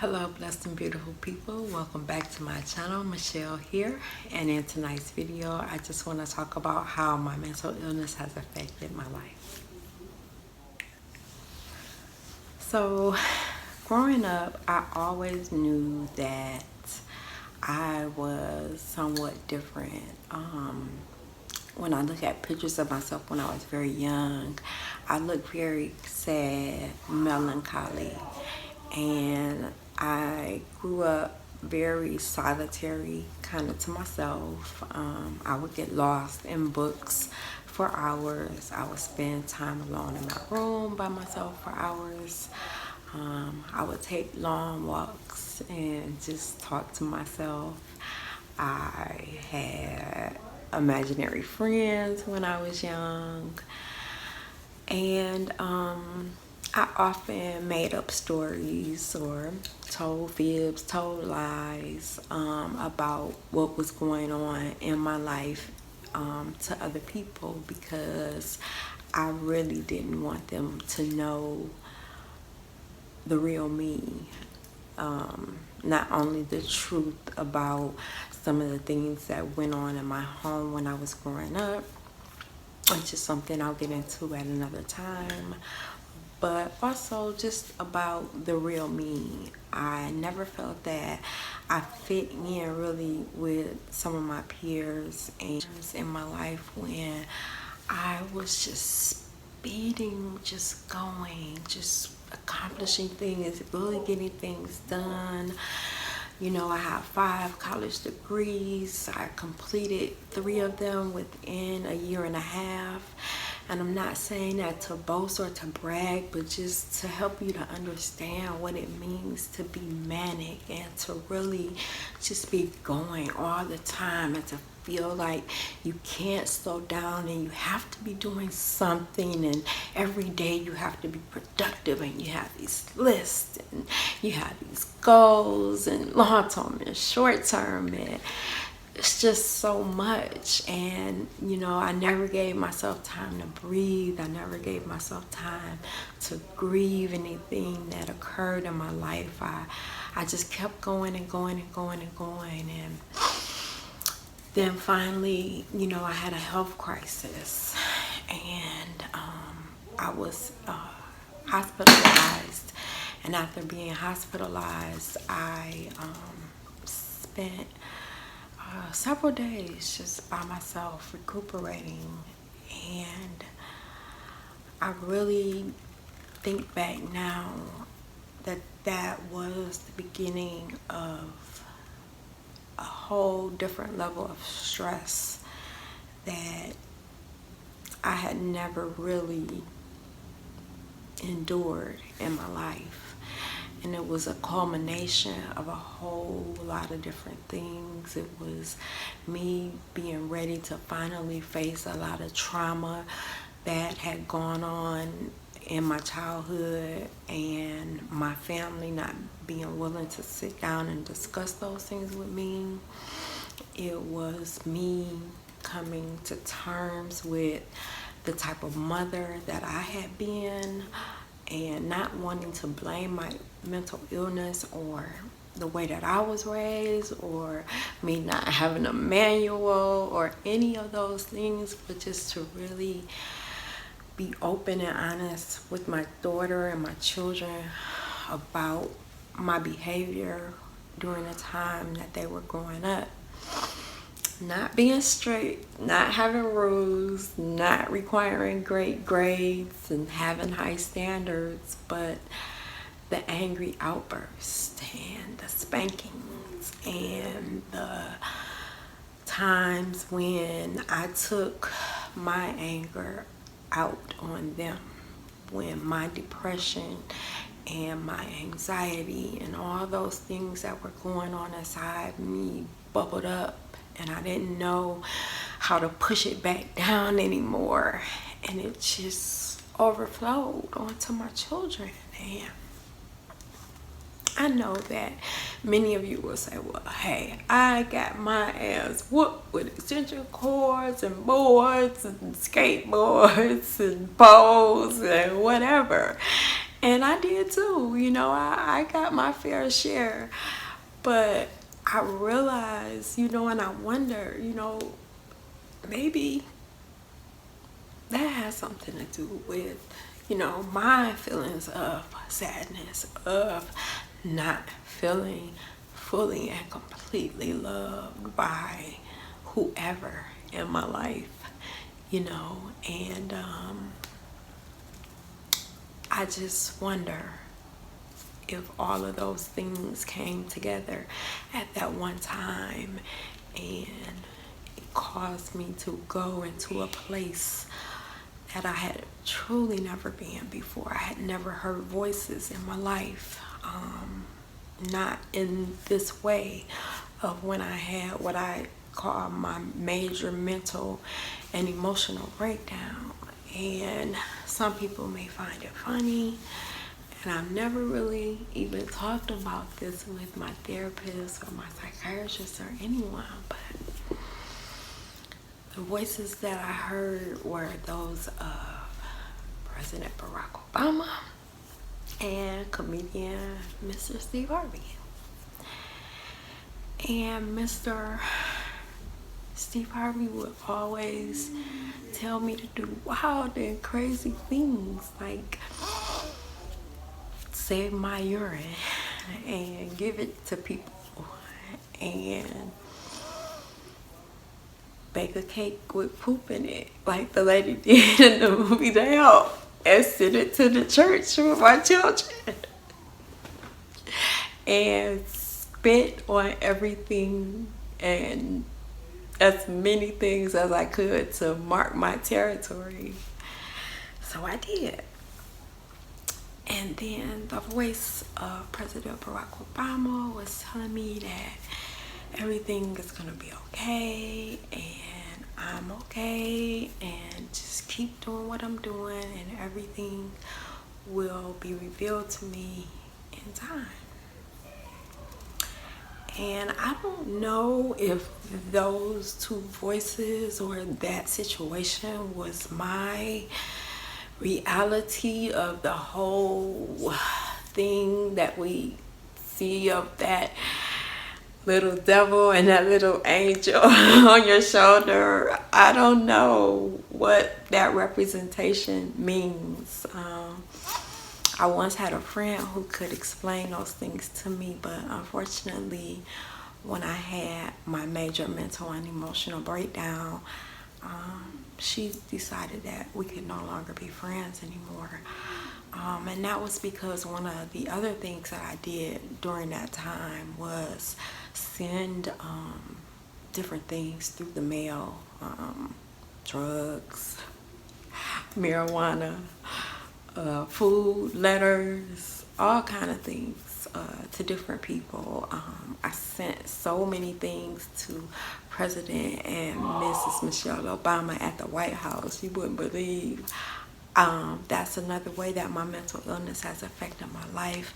Hello, blessed and beautiful people. Welcome back to my channel. Michelle here. And in tonight's video, I just want to talk about how my mental illness has affected my life. So, growing up, I always knew that I was somewhat different. When I look at pictures of myself when I was very young, I look very sad, melancholy, and I grew up very solitary, kind of to myself. I would get lost in books for hours. I would spend time alone in my room by myself for hours. I would take long walks and just talk to myself. I had imaginary friends when I was young, and I often made up stories or told fibs, told lies about what was going on in my life to other people, because I really didn't want them to know the real me. Not only the truth about some of the things that went on in my home when I was growing up, which is something I'll get into at another time, but also just about the real me. I never felt that I fit in really with some of my peers and in my life when I was just speeding, just going, just accomplishing things, really getting things done. You know, I have 5 college degrees. I completed 3 of them within a year and a half. And I'm not saying that to boast or to brag, but just to help you to understand what it means to be manic and to really just be going all the time and to feel like you can't slow down and you have to be doing something, and every day you have to be productive, and you have these lists and you have these goals and long term and short term, and it's just so much. And you know, I never gave myself time to breathe. I never gave myself time to grieve anything that occurred in my life. I just kept going and going and going and going, and then finally, you know, I had a health crisis, and I was hospitalized. And after being hospitalized, I spent several days just by myself recuperating. And I really think back now that that was the beginning of a whole different level of stress that I had never really endured in my life. And it was a culmination of a whole lot of different things. It was me being ready to finally face a lot of trauma that had gone on in my childhood, and my family not being willing to sit down and discuss those things with me. It was me coming to terms with the type of mother that I had been, and not wanting to blame my mental illness or the way that I was raised, or me not having a manual or any of those things, but just to really be open and honest with my daughter and my children about my behavior during the time that they were growing up. Not being strict, not having rules, not requiring great grades and having high standards, but the angry outbursts and the spankings and the times when I took my anger out on them, when my depression and my anxiety and all those things that were going on inside me bubbled up, and I didn't know how to push it back down anymore, and it just overflowed onto my children. And I know that many of you will say, well, hey, I got my ass whooped with extension cords and boards and skateboards and poles and whatever. And I did too, you know, I got my fair share. But I realized, you know, and I wonder, you know, maybe that has something to do with, you know, my feelings of sadness, of not feeling fully and completely loved by whoever in my life, you know. And I just wonder if all of those things came together at that one time and it caused me to go into a place that I had truly never been before. I had never heard voices in my life, not in this way, of when I had what I call my major mental and emotional breakdown. And some people may find it funny, and I've never really even talked about this with my therapist or my psychiatrist or anyone, but the voices that I heard were those of President Barack Obama and comedian Mr. Steve Harvey. And Mr. Steve Harvey would always tell me to do wild and crazy things, like save my urine and give it to people and bake a cake with poop in it, like the lady did in the movie The Help, and send it to the church with my children, and spit on everything and as many things as I could to mark my territory. So I did. And then the voice of President Barack Obama was telling me that everything is gonna be okay and I'm okay, and just keep doing what I'm doing and everything will be revealed to me in time. And I don't know if those two voices or that situation was my reality of the whole thing that we see of that little devil and that little angel on your shoulder. I don't know what that representation means. I once had a friend who could explain those things to me, but unfortunately, when I had my major mental and emotional breakdown, she decided that we could no longer be friends anymore. And that was because one of the other things that I did during that time was send different things through the mail, drugs, marijuana, food, letters, all kind of things to different people. I sent so many things to President and Mrs. Michelle Obama at the White House. You wouldn't believe. That's another way that my mental illness has affected my life.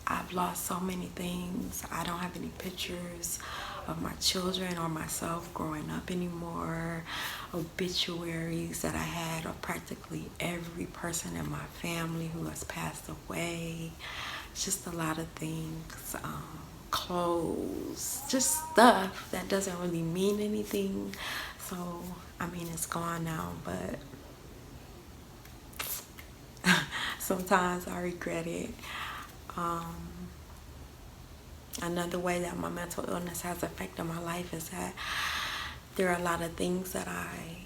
I've lost so many things. I don't have any pictures of my children or myself growing up anymore. Obituaries that I had of practically every person in my family who has passed away. Just a lot of things. Clothes, just stuff that doesn't really mean anything. So, I mean, it's gone now, but sometimes I regret it. Another way that my mental illness has affected my life is that there are a lot of things that I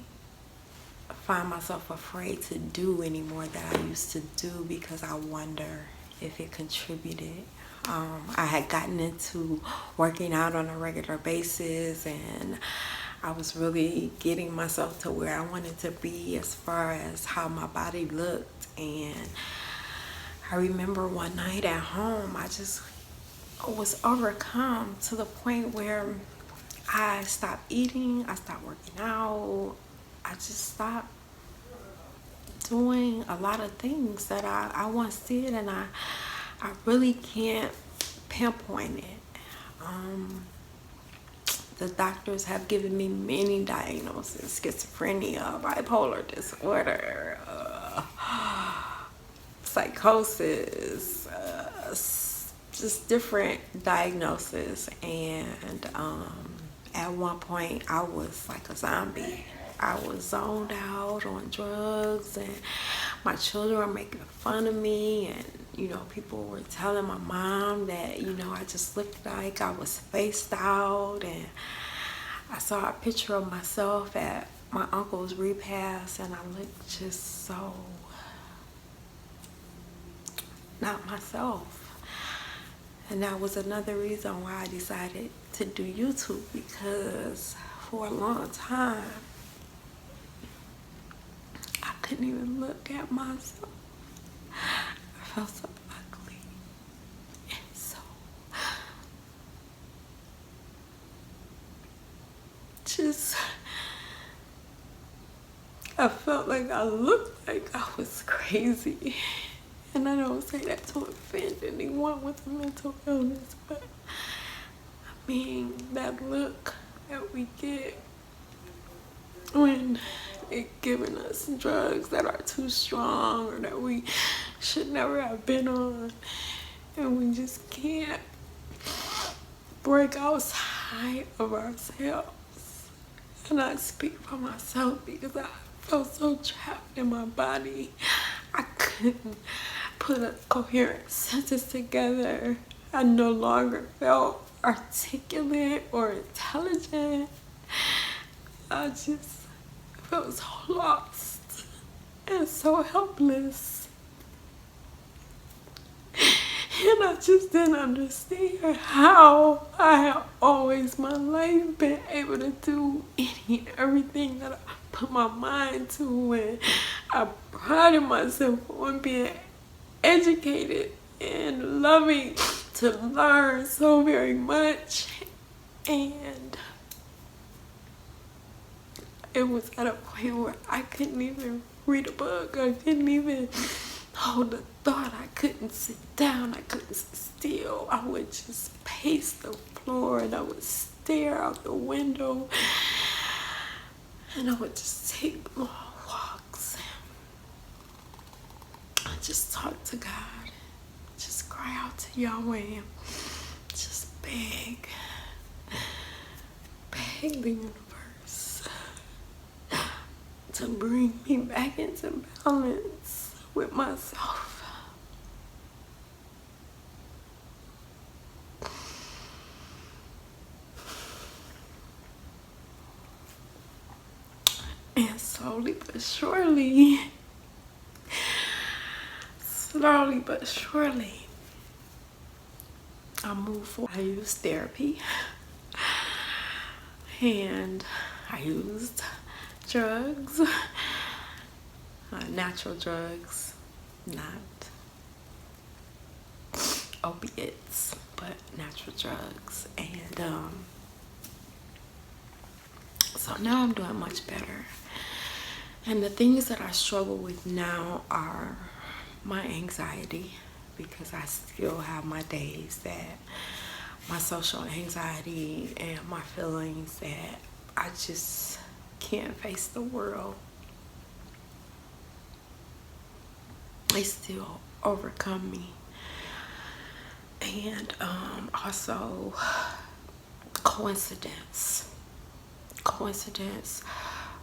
find myself afraid to do anymore that I used to do because I wonder if it contributed. I had gotten into working out on a regular basis, and I was really getting myself to where I wanted to be as far as how my body looked. And I remember one night at home, I just was overcome to the point where I stopped eating, I stopped working out, I just stopped doing a lot of things that I once did, and I really can't pinpoint it. The doctors have given me many diagnoses: schizophrenia, bipolar disorder, psychosis, just different diagnoses. And at one point I was like a zombie. I was zoned out on drugs, and my children were making fun of me, and people were telling my mom that I just looked like I was spaced out. And I saw a picture of myself at my uncle's repast, and I looked just so not myself. And that was another reason why I decided to do YouTube, because for a long time I couldn't even look at myself. I felt so ugly, and so just, I felt like I looked like I was crazy. And I don't say that to offend anyone with a mental illness, but I mean, that look that we get when it giving us drugs that are too strong or that we should never have been on, and we just can't break outside of ourselves. And I speak for myself because I felt so trapped in my body. I couldn't put a coherent sentence together. I no longer felt articulate or intelligent. I just felt so lost and so helpless. And I just didn't understand how I have always my life been able to do any and everything that I put my mind to, and I prided myself on being educated and loving to learn so very much. And it was at a point where I couldn't even read a book. I couldn't even hold a thought. I couldn't sit down. I couldn't sit still. I would just pace the floor, and I would stare out the window, and I would just take long walks. I just talk to God, just cry out to Yahweh, just beg the universe to bring me back into balance with myself. And slowly but surely, I move forward. I used therapy, and I used drugs, natural drugs, not opiates, but natural drugs. And so now I'm doing much better. And the things that I struggle with now are my anxiety, because I still have my days that my social anxiety and my feelings that I just can't face the world. They still overcome me. And also coincidence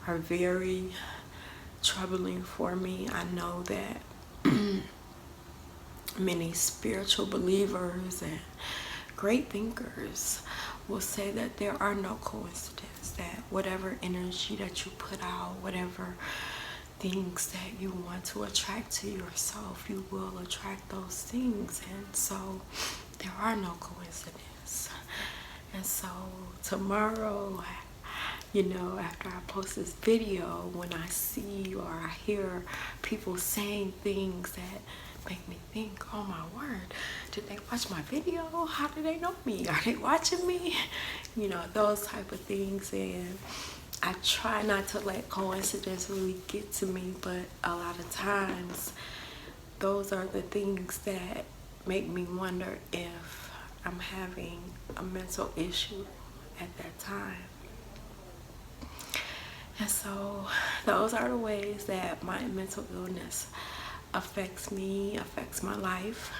are very troubling for me. I know that many spiritual believers and great thinkers will say that there are no coincidences, that whatever energy that you put out, whatever things that you want to attract to yourself, you will attract those things. And so there are no coincidences. And so tomorrow, after I post this video, when I see or I hear people saying things that make me think, oh my word, did they watch my video? How do they know me? Are they watching me? Those type of things. And I try not to let coincidence really get to me, but a lot of times those are the things that make me wonder if I'm having a mental issue at that time. And so those are the ways that my mental illness affects me, affects my life.